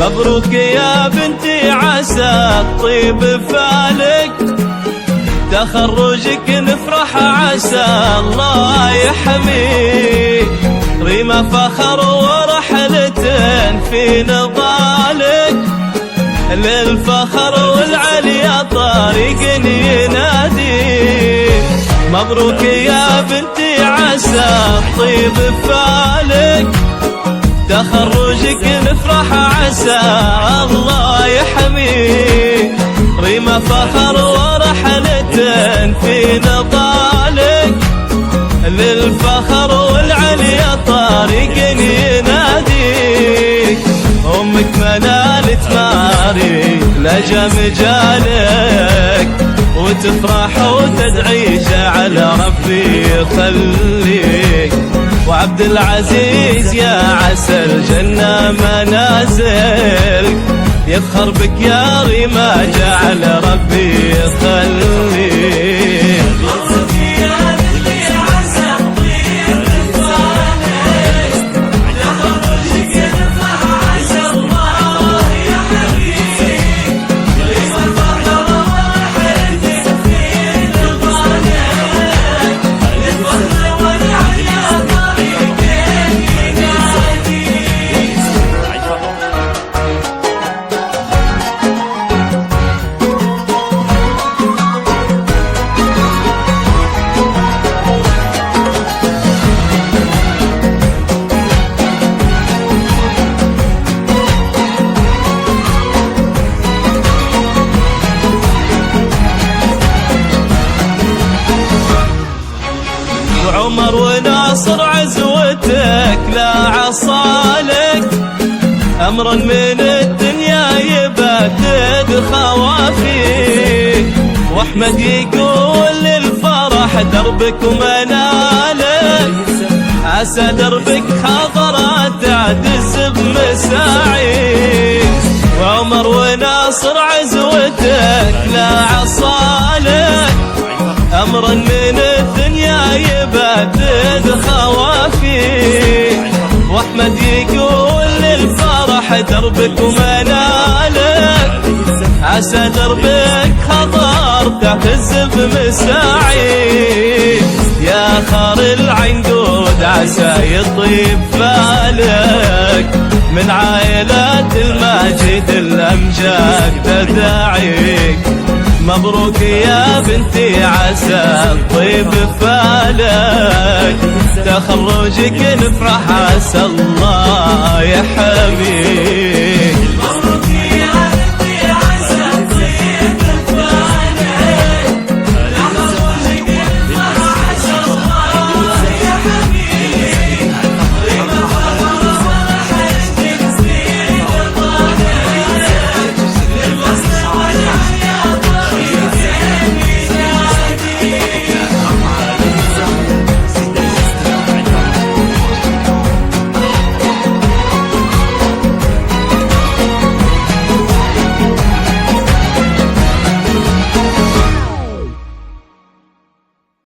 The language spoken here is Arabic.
مبروك يا بنتي عسى الطيب فالك، تخرجك نفرح عسى الله يحميك. ريمة فخر ورحلة في نضالك، للفخر والعليا طريق يناديك. مبروك يا بنتي عسى الطيب فالك، تخرجك نفرح عسى الله يحميك. ريمة فخر ورحلة في نضالك، للفخر والعليا طريق يناديك. أمك منالة ماري لجا مجالك، وتفرح وتدعي على ربي يخليك. وعبد العزيز يا عسى الجنة منازلك، يفخر بك يا ريمة جعل ربي يخليك. عمر وناصر عزوتك لا عصالك، أمر من الدنيا يبدد خوافيك. واحمد يقول للفرح دربك ومنالك، عسى دربك خضرة تعدس بمساعيك. وعمر وناصر عزوتك لا عصالك، أمر من الدنيا يبدد خوافيك. واحمد يقول للفرح دربك ومنالك، عسى دربك خضر تعتز بمساعيك. يا خار العنقود عسى يطيب بالك، من عائلات الماجد الأمجاد تداعيك. مبروك يا بنتي عسى الطيب فالك، تخرجك نفرح عسى الله يحميك.